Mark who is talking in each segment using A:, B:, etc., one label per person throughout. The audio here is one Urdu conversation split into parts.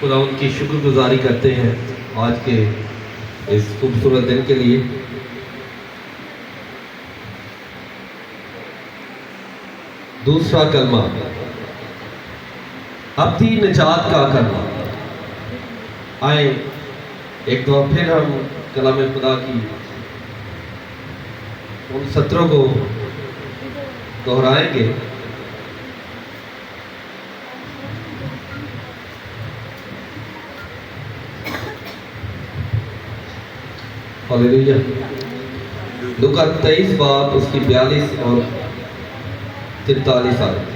A: خدا ان کی شکر گزاری کرتے ہیں آج کے اس خوبصورت دن کے لیے۔ دوسرا کلمہ ابدی نجات کا کلمہ۔ آئیں ایک دفعہ پھر ہم کلام خدا کی ان سطروں کو دہرائیں گے۔ ہالیلویا۔ لوکا 23 باب اس کی 42 اور 43 آیت۔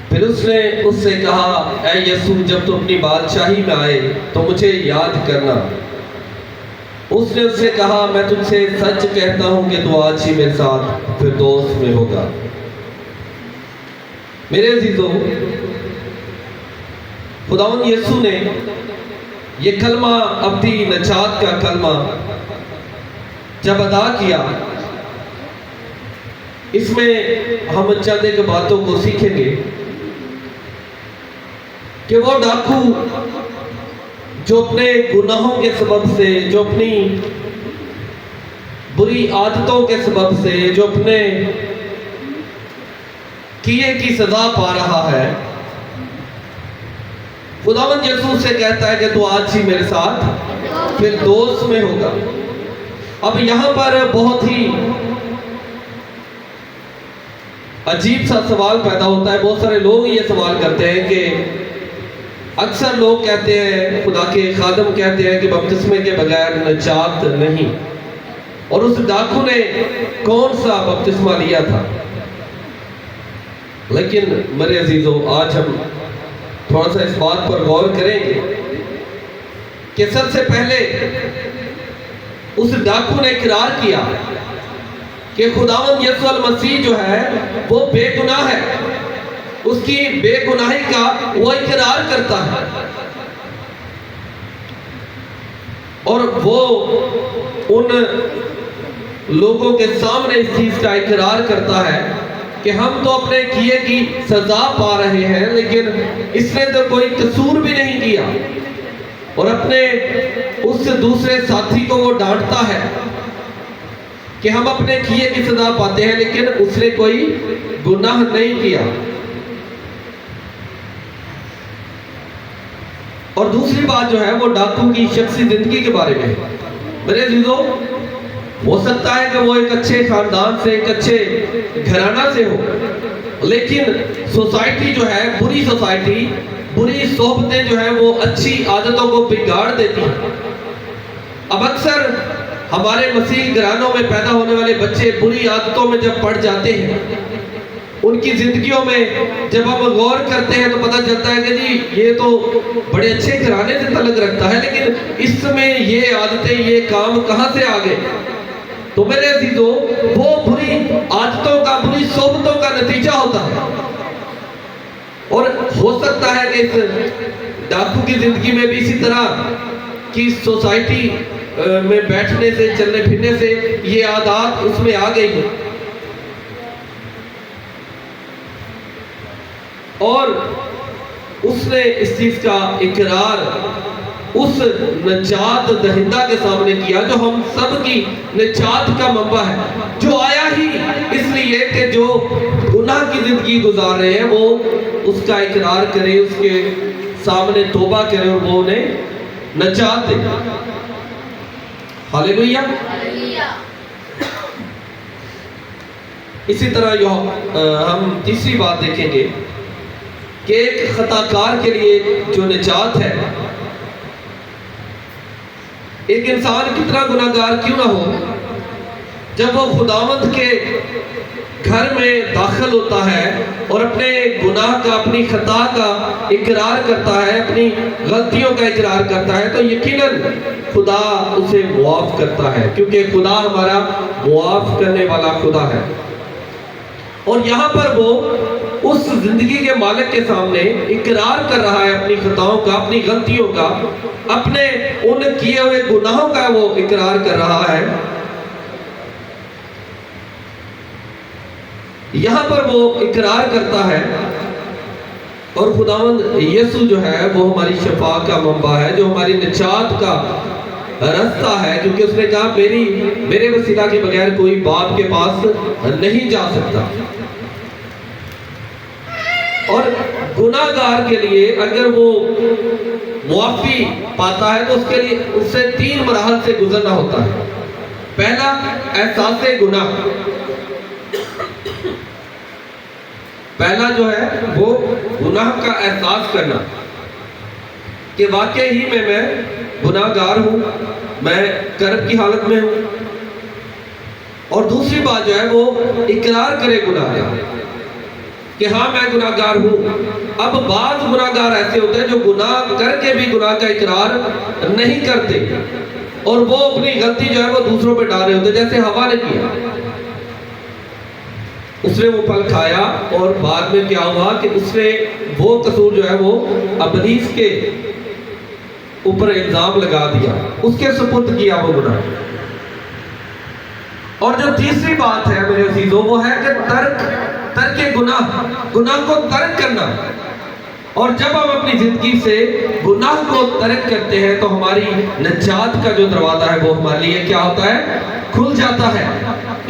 A: پھر اس نے اس سے کہا، اے یسوع، جب تو اپنی بادشاہی میں آئے تو مجھے یاد کرنا۔ اس نے اس سے کہا، میں تجھ سے سچ کہتا ہوں کہ تو آج ہی میرے ساتھ فردوس میں ہوگا۔ میرے عزیزوں، خداوند یسوع نے یہ کلمہ ابدی نجات کا کلمہ جب ادا کیا، اس میں ہم چند ایک باتوں کو سیکھیں گے کہ وہ ڈاکو جو اپنے گناہوں کے سبب سے، جو اپنی بری عادتوں کے سبب سے، جو اپنے کیے کی سزا پا رہا ہے، خداوند یسوع سے کہتا ہے کہ تو آج ہی میرے ساتھ فردوس میں ہوگا۔ اب یہاں پر بہت ہی عجیب سا سوال پیدا ہوتا ہے۔ بہت سارے لوگ یہ سوال کرتے ہیں کہ اکثر لوگ کہتے ہیں، خدا کے خادم کہتے ہیں کہ بپتسمے کے بغیر نجات نہیں، اور اس ڈاکو نے کون سا بپتسمہ لیا تھا؟ لیکن میرے عزیزوں، آج ہم تھوڑا سا اس بات پر غور کریں گے کہ سب سے پہلے اس ڈاکو نے اقرار کیا کہ خداوند یسوع المسیح جو ہے وہ بے گناہ ہے، اس کی بے گناہی کا وہ اقرار کرتا ہے، اور وہ ان لوگوں کے سامنے اس چیز کا اقرار کرتا ہے کہ ہم تو اپنے کیے کی سزا پا رہے ہیں، لیکن اس نے تو کوئی قصور بھی نہیں کیا، اور اپنے اس دوسرے ساتھی کو وہ ڈانٹتا ہے کہ ہم اپنے کیے کی سزا پاتے ہیں، لیکن اس نے کوئی گناہ نہیں کیا۔ اور دوسری بات جو ہے وہ ڈاکو کی شخصی زندگی کے بارے میں ہے۔ میرے عزیزوں، ہو سکتا ہے کہ وہ ایک اچھے خاندان سے، ایک اچھے گھرانہ سے ہو، لیکن سوسائٹی جو ہے، بری سوسائٹی، بری صحبتیں جو ہیں وہ اچھی عادتوں کو بگاڑ دیتی ہیں۔ اب اکثر ہمارے مسیح گھرانوں میں پیدا ہونے والے بچے بری عادتوں میں جب پڑ جاتے ہیں، ان کی زندگیوں میں جب ہم غور کرتے ہیں تو پتہ چلتا ہے کہ جی یہ تو بڑے اچھے گھرانے سے تعلق رکھتا ہے، لیکن اس میں یہ عادتیں، یہ کام کہاں سے آ گئے؟ تو میرے عزیزوں، وہ بری عادتوں کا، بری صحبتوں کا نتیجہ ہوتا ہے۔ اور ہو سکتا ہے کہ اس ڈاکو کی زندگی میں بھی اسی طرح کی سوسائٹی میں بیٹھنے سے، چلنے پھرنے سے یہ عادات اس میں آ گئی ہیں، اور اس نے اس چیز کا اقرار اس نجات دہندہ کے سامنے کیا جو ہم سب کی نجات کا منبع ہے، جو آیا ہی اس لیے کہ جو گناہ کی زندگی گزار رہے ہیں وہ اس کا اقرار کریں، اس کے سامنے توبہ کریں اور وہ انہیں نجات دے۔ ہالیلویا۔ اسی طرح ہم تیسری بات دیکھیں گے کہ ایک خطا کار کے لیے جو نجات ہے، ایک انسان کتنا گناہ گار کیوں نہ ہو، جب وہ خداوند کے گھر میں داخل ہوتا ہے اور اپنے گناہ کا، اپنی خطا کا اقرار کرتا ہے، اپنی غلطیوں کا اقرار کرتا ہے، تو یقیناً خدا اسے معاف کرتا ہے، کیونکہ خدا ہمارا معاف کرنے والا خدا ہے۔ اور یہاں پر وہ اس زندگی کے مالک کے سامنے اقرار کر رہا ہے اپنی خطاؤں کا، اپنی غلطیوں کا، اپنے ان کیے ہوئے گناہوں کا وہ اقرار کر رہا ہے۔ یہاں پر وہ اقرار کرتا ہے اور خداوند یسوع جو ہے وہ ہماری شفا کا منبع ہے، جو ہماری نجات کا راستہ ہے، کیونکہ اس نے کہا میرے وسیلہ کے بغیر کوئی باپ کے پاس نہیں جا سکتا۔ اور گناہ گار کے لیے اگر وہ معافی پاتا ہے تو اس کے لیے اس سے 3 مراحل سے گزرنا ہوتا ہے۔ پہلا، احساس گناہ۔ پہلا جو ہے وہ گناہ کا احساس کرنا کہ واقعی ہی میں گناہ گار ہوں، میں کرب کی حالت میں ہوں۔ اور دوسری بات جو ہے وہ اقرار کرے گناہ کا کہ ہاں میں گناہ گار ہوں۔ اب بعض گناہ گار ایسے ہوتے ہیں جو گناہ کر کے بھی گناہ کا اقرار نہیں کرتے، اور وہ اپنی غلطی جو ہے وہ دوسروں پہ ڈال رہے ہوتے ہیں، جیسے حوا نے کیا۔ اس نے وہ پھل کھایا اور بعد میں کیا ہوا کہ اس نے وہ قصور جو ہے وہ ابلیس کے اوپر الزام لگا دیا، اس کے سپرد کیا وہ گناہ۔ اور جو تیسری بات ہے میرے عزیزوں وہ ہے کہ ترک گناہ کو ترک کرنا۔ اور جب ہم اپنی زندگی سے گناہ کو ترک کرتے ہیں تو ہماری نجات کا جو دروازہ ہے وہ ہمارے لیے کیا ہوتا ہے؟ کھل جاتا ہے۔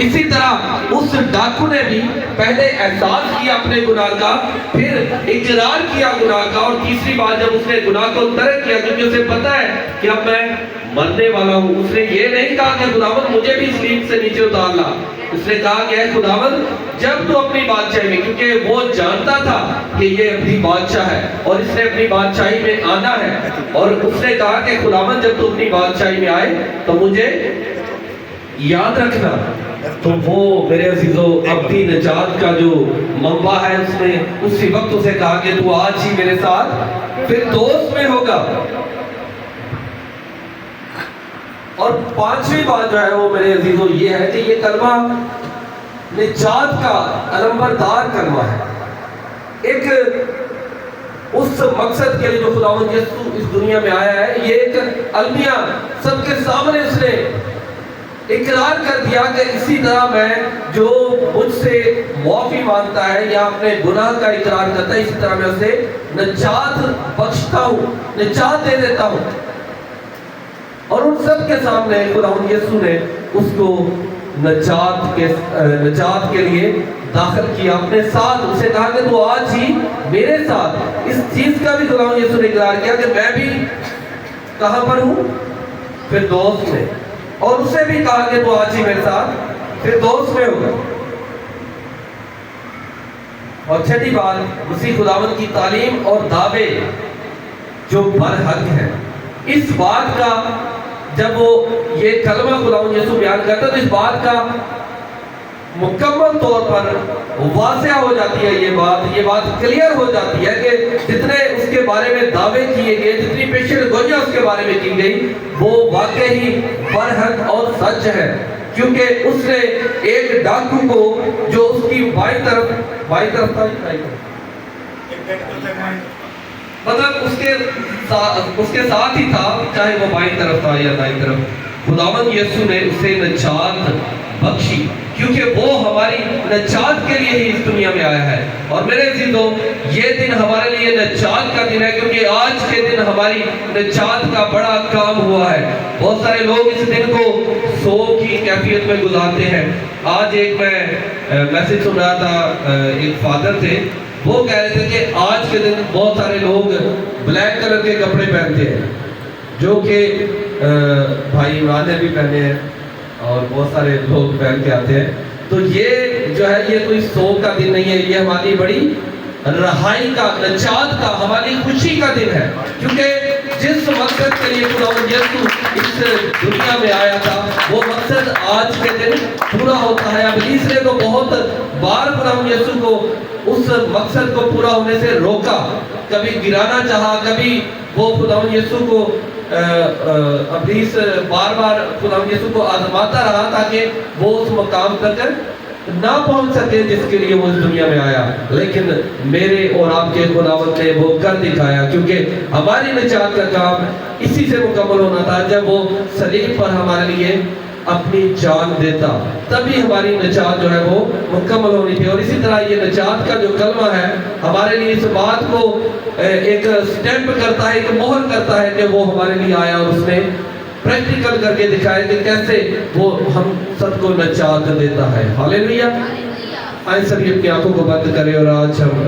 A: اسی طرح اس ڈاکو نے بھی پہلے احساس کیا اپنے گناہ کا، پھر اقرار کیا گناہ کا، اور تیسری بات جب اس نے گناہ کو ترک کیا کیونکہ اسے پتا ہے کہ اب میں مرنے والا ہوں، اس نے یہ نہیں کہا کہ خداوند مجھے بھی سلیب سے نیچے اتار لا۔ اس نے کہا کہ اے خداوند جب تو اپنی بادشاہی میں، کیونکہ وہ جانتا تھا کہ یہ اپنی بادشاہ ہے اور اس نے اپنی بادشاہی میں آنا ہے، اور اس نے کہا کہ خداوند جب تو اپنی بادشاہی میں آئے تو مجھے یاد رکھنا۔ تو وہ میرے عزیزو اپنی نجات کا جو منبع ہے اس نے اسی وقت اسے کہا کہ تو آج ہی میرے ساتھ پھر دوست میں ہوگا۔ اور پانچویں بات جو ہے وہ میرے عزیزو یہ ہے کہ یہ کلمہ نجات کا علمبردار کلمہ ہے، ایک اس مقصد کے لیے جو خداوند یسوع اس دنیا میں آیا ہے، یہ ایک المیہ سب کے سامنے اس نے اقرار کر دیا کہ اسی طرح میں جو مجھ سے معافی مانگتا ہے یا اپنے گناہ کا اقرار کرتا ہے، اسی طرح میں اسے نجات بخشتا ہوں، نجات دے دیتا ہوں۔ اور ان سب کے سامنے خداوند یسوع نے اس کو نجات کے لیے داخل کیا اپنے ساتھ۔ اسے کہا کہ تو آج ہی میرے ساتھ، اس چیز کا بھی خداوند یسوع نے اقرار کیا کہ میں بھی کہاں پر ہوں؟ پھر دوست میں۔ اور اسے بھی کہا کہ تو آج ہی میرے ساتھ پھر دوست میں ہوگا۔ اور چھٹی بات، مسیح خداوند کی تعلیم اور دعوے جو برحق ہے، اس بات کا جب وہ یہ کلمہ خداوند یسوع بیان کرتا تو اس بات کا مکمل طور پر واضح ہو جاتی ہے، یہ بات کلیئر ہو جاتی ہے کہ جتنے اس کے بارے میں دعوے کیے گئے، جتنی پیشن گوئیاں اس کے بارے میں کی گئی، وہ واقعی برحق اور سچ ہے۔ کیونکہ اس نے ایک ڈاکو کو جو اس کی بائیں طرف تھا، مطلب اس کے ساتھ ہی تھا، چاہے وہ بائیں طرف تھا یا دائیں طرف، خداوند یسوع نے اسے نجات بخشی، کیونکہ وہ ہماری نجات کے لیے ہی اس دنیا میں آیا ہے۔ اور میرے عزیزوں یہ دن ہمارے لیے نجات کا دن ہے، کیونکہ آج کے دن ہماری نجات کا بڑا کام ہوا ہے۔ بہت سارے لوگ اس دن کو سوگ کی کیفیت میں گزارتے ہیں۔ آج ایک میں میسج سن رہا تھا، ایک فادر تھے، وہ کہہ رہے تھے کہ آج کے دن بہت سارے لوگ بلیک کلر کے کپڑے پہنتے ہیں، جو کہ بھائی عمران نے بھی پہنے ہیں اور بہت سارے لوگ پہن کے آتے ہیں۔ تو یہ جو ہے یہ کوئی سوگ کا دن نہیں ہے، یہ ہماری بڑی رہائی کا، نجات کا، ہماری خوشی کا دن ہے، کیونکہ جس مقصد کے لیے خداوند یسوع اس دنیا میں آیا تھا وہ مقصد آج کے دن پورا ہوتا ہے۔ ابلیس نے تو بہت بار خداوند یسوع کو اس مقصد کو پورا ہونے سے روکا، کبھی گرانا چاہا، کبھی وہ خداوند یسوع کو ابلیس بار بار خداوند یسوع کو آزماتا رہا تاکہ وہ اس مقام تک نہ پہنچ سکے جس کے لیے وہ اس دنیا میں آیا۔ لیکن میرے اور آپ کے خداوند نے وہ کر دکھایا، کیونکہ ہماری نجات کا کام اسی سے مکمل ہونا تھا جب وہ صلیب پر ہمارے لیے اپنی جان دیتا، تبھی ہماری نجات جو ہے وہ مکمل ہونی تھی۔ اور اسی طرح یہ نجات کا جو کلمہ ہے ہمارے لیے اس بات کو ایک سٹیمپ کرتا ہے، ایک مہر کرتا ہے کہ وہ ہمارے لیے آیا اور اس نے پریکٹیکل کر کے دکھائے کہ کیسے وہ ہم سب کو نجات دیتا ہے۔ ہاللیلویہ۔ آئیں سبھی اپنی آنکھوں کو بند کریں اور آج ہم